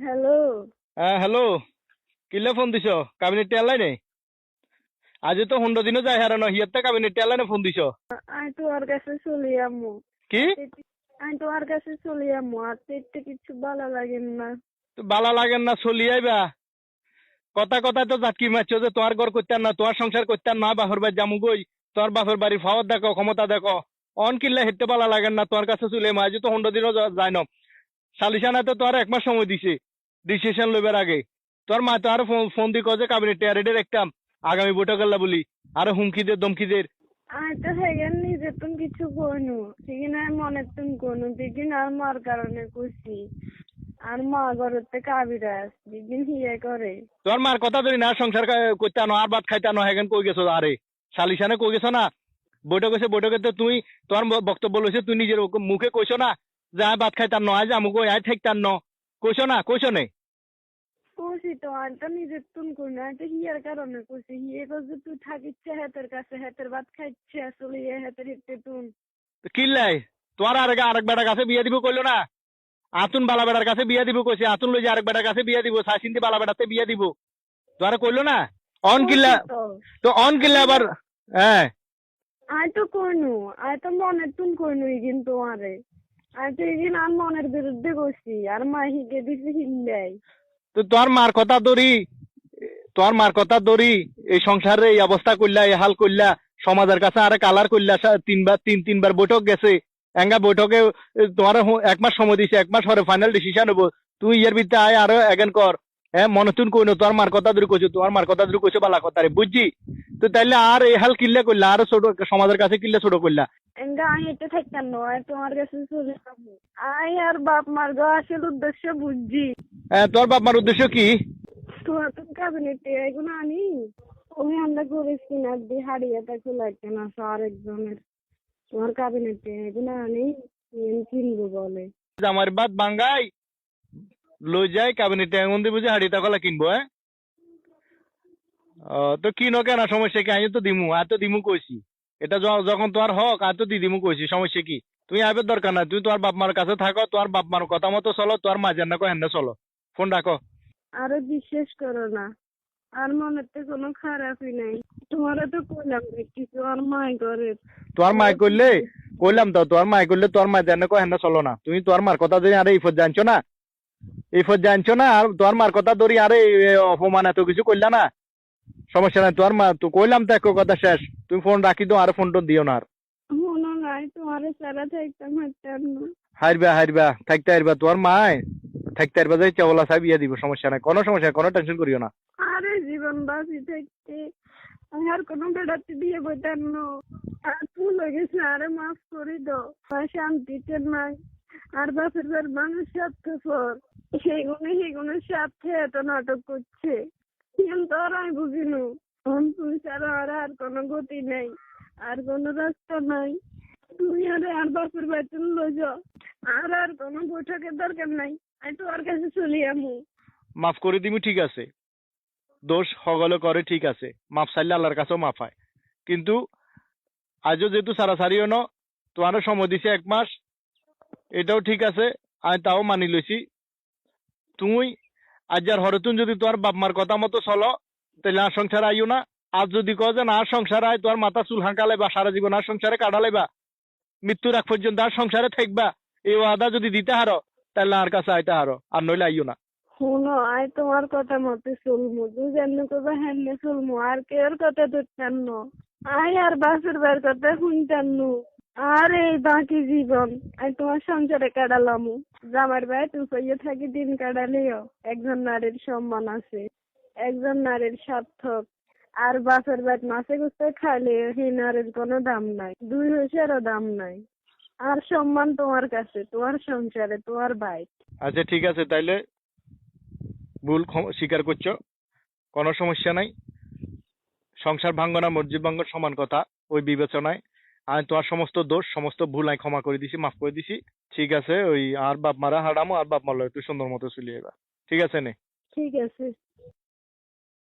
Hello. হ্যাঁ hello, কিলে phone দিছ? কাবিনেট টেলাই নেই? আজি তো 15 দিনও যায় হারানো হিয়াতে কাবিনেট টেলাই না ফোন দিছ? আমি তোমার কাছে চলে যাবো। কি আমি তোমার কাছে চলে যাবো, আর তো একটু কিছু ভালো লাগে না। বালা লাগেন না চলি আইবা? কথা কথা তো জাটকি মারছো যে তোমার ঘর করতেন না, তোমার সংসার করতেন না, বাপের বাড়ি জামু গই, তোমার বাপের বাড়ি ফাওয়ার দেখো, ক্ষমতা দেখো। অন কিল্লে হেঁটে বালা লাগেন না তোমার কাছে চলে আজ তো 15 দিনও যায় না। সালিশানা তো তোমার 1 মাস সময় দিছে ডিসিশন লইবার আগে। তোর মা তো আর ফোন দি কয়ে কাবিনেট টেয়ারেডে দেখতাম আগামী বৈঠক বলি, আর হুমকি দে ধমকি দে। আমি তো হেগেন নিজে তুমি কিছু কইনু, ঠিক না? মনে তুমি কইনু দিদিন আর মার কারণে খুশি। আর মা ঘরেতে কাবিরাজ দিদিন হিয়ে করে। তোর মার কথা ধরি না, সংসার করতে আনো আর ভাত খাইতে আনো, হেগেন কই গেছো? আরে সালিশানে কই গেছো না? বৈঠক হয়েছে, বৈঠকে তো তুই তোর বক্তব্য লইছে, তুই নিজের মুখে কইছো না যে আয় ভাত খাইতে আনো, আজ আমুক আয় ঠেকতে আনো, কইছো না? কইছো নে? খুশি তো আমি তো নিজে তুমি কইনু, আমি তো হিয়ার কারণে খুশি। হিয়ে করছে তুই থাকিচ্ছে হেতের কাছে, হেতের ভাত খাইচ্ছে আসলে হেতের হিতে তুমি। কিল্লাই তোর আরেক বেটার কাছে বিয়ে দিব কইলো না? আতুন বালা বেটার কাছে বিয়ে দিব কইছে, আতুন লই যে আরেক বেটার কাছে বিয়ে দিব, সাইসিন্দি বালা বেটাতে বিয়ে দিব, তোরা কইলো না? অন কিল্লা খুশি তো তো অন কিল্লা আমি আবার। হ্যাঁ, আয় তো কইনু, আয় তো মনের তুন কইনু ইগিন তোমারে। আয় তো ইগিন আর মনের বিরুদ্ধে গেছি, আর মা হিগে দিছে হিল্লাই। তো তোর মার কথা ধরি এই সংসারে এই অবস্থা করলা, এই হাল করলা, সমাজের কাছে আরে কালার করলা, তিনবার বৈঠক গেছে, এঙ্গা বৈঠকে তোমার 1 মাস সময় দিছে, 1 মাস পরে ফাইনাল ডিসিশন হবো। তুই এর ভিতরে আয় আরো এগেন কর। হ্যাঁ, মনে তুন কইনো তোর মার কথা ধরে কইছো, তোমার মার কথা ধরে কইছো বালা কথা রে, বুঝছি? তো তাইলে আর এই হাল কিল্লা করলা, আরো ছোট সমাজের কাছে কিল্লা ছোট করলা। এঙ্গা আয় হেঁটে থাকতাম না, আয় তোমার কাছে চলে যাবো। আয় আর বাপ মার গো আসল উদ্দেশ্য বুঝছি। হ্যাঁ, তোর বাপ মার উদ্দেশ্য কি? তোমার তো কাবিনেটে এগুলো আনি। ওই আমরা করেছি না দি হারিয়ে তাকে লাগছে না আরেকজনের। তোমার কাবিনেটে এগুলো আনি কিনবো বলে। আমার বাদ বাঙ্গাই লই যাই কাবিনেটে এমন দিব যে হাড়ি টাকা কিনবো। হ্যাঁ, তো কিনো কেন, সমস্যা কি? আমি তো দিমু, আর তো দিমু কইছি। এটা যখন তোমার হক, আর তো দিমু কইছি, সমস্যা কি? তুমি আইবার দরকার না, তুমি তোমার বাপ মার কাছে থাকো, তোমার বাপ মার কথা মতো চলো, তোমার মাঝে না কো হেন চলো। ফোন রাখো। আরো বিশ্বাস করো না, আর মনে তো কোনো খারাপই নাই। তোমারও তো কইলাম যে কিছু আর মাই করে। তোমার মাই করলে কইলাম তো, তোমার মাই করলে তোমার মা জানে কো হেন চলো না। তুমি তোমার মার কথা ধরে আরে ইফত জানছো না, ইফত জানছো না, আর তোমার মার কথা ধরি আরে অপমান এত কিছু করলা না। সমস্যা নাই, তোমার মা তো কইলাম তো, এক কথা শেষ। তুমি ফোন রাখি দাও, আর ফোন টোন দিও না আর। মনে নাই তোমার সারা থাকতাম হাঁটতাম না। হারবা হারবা থাকতে হারবা, তোমার মায় থাকতে হারবা, যাই চাওলা সাহেব ইয়ে দিব, সমস্যা নাই, কোনো সমস্যা নাই, কোনো টেনশন করিও না। আরে জীবন বাঁচি থাকতে আমি আর কোনো বেড়াতে দিয়ে বইতাম না। আর ভুল হয়ে গেছে, আরে মাফ করে দাও। আর শান্তিতে নাই, আর বাপের বাড়ির মানুষ স্বার্থপর, সেগুলো স্বার্থে এত নাটক করছে। কিন্তু আর আমি বুঝিনু তুমি ছাড়া আর কোনো গতি নেই, আর কোনো রাস্তা নাই। তুমি আর বাপের বাড়িতে লই যাও, আর কোনো বৈঠকের দরকার নাই। আমি তোমার কাছে চলে আমু। মাফ করে দিবি, ঠিক আছে। দোষ হগলে করে, ঠিক আছে। মাফ চাইলে আল্লাহর কাছেও মাফ হয়। কিন্তু আজও যেহেতু সারাসারিও ন, তোমারও সময় দিছে 1 মাস, এটাও ঠিক আছে, আমি তাও মানি লইছি। তুমি আজ আর হরতুন যদি তোমার বাপ মার কথা মতো চলো, তাহলে আর সংসার আইও না। আর যদি কো যে না সংসার আয়, তোমার মাথা চুল হাঁকালে বা সারা জীবন আর সংসারে কাটালেবা, মৃত্যুর আগ পর্যন্ত আর সংসারে থাকবা, এই ওয়াদা যদি দিতে হারো, তাহলে আর কাছে আইতে হারো, আর নইলে আইও না। শুনো, আয় তোমার কথা মতো চলমু, তুই যেমনি করবা হেমনি চলমু, আর কেউর কথা ধরতাম না। আয় আর বাসের বার কথা শুনতাম নু। আর এই বাকি জীবন আমি তোমার সংসারে কাটালামু। জামার ভাই তুই কইয়ে থাকি দিন কাটালেও একজন নারীর সম্মান আছে, একজন নারীর সার্থক। আর বাসের বাদ মাছে গুছতে খাইলে সেই নারীর কোনো দাম নাই, 2 পয়সারও দাম নাই। আর সম্মান তোমার কাছে, তোমার সংসারে, তোমার ভাই। আচ্ছা ঠিক আছে, তাইলে ভুল স্বীকার করছো, কোনো সমস্যা নাই। সংসার ভাঙ্গ না মসজিদ ভাঙ্গ সমান কথা, ওই বিবেচনায় আমি তোমার সমস্ত দোষ সমস্ত ভুল আমি ক্ষমা করে দিছি, মাফ করে দিছি। ঠিক আছে, ওই আর বাপ মারা হারামো, আর বাপ মারলো একটু সুন্দর মতো চলিয়ে এবার। ঠিক আছে নে? ঠিক আছে।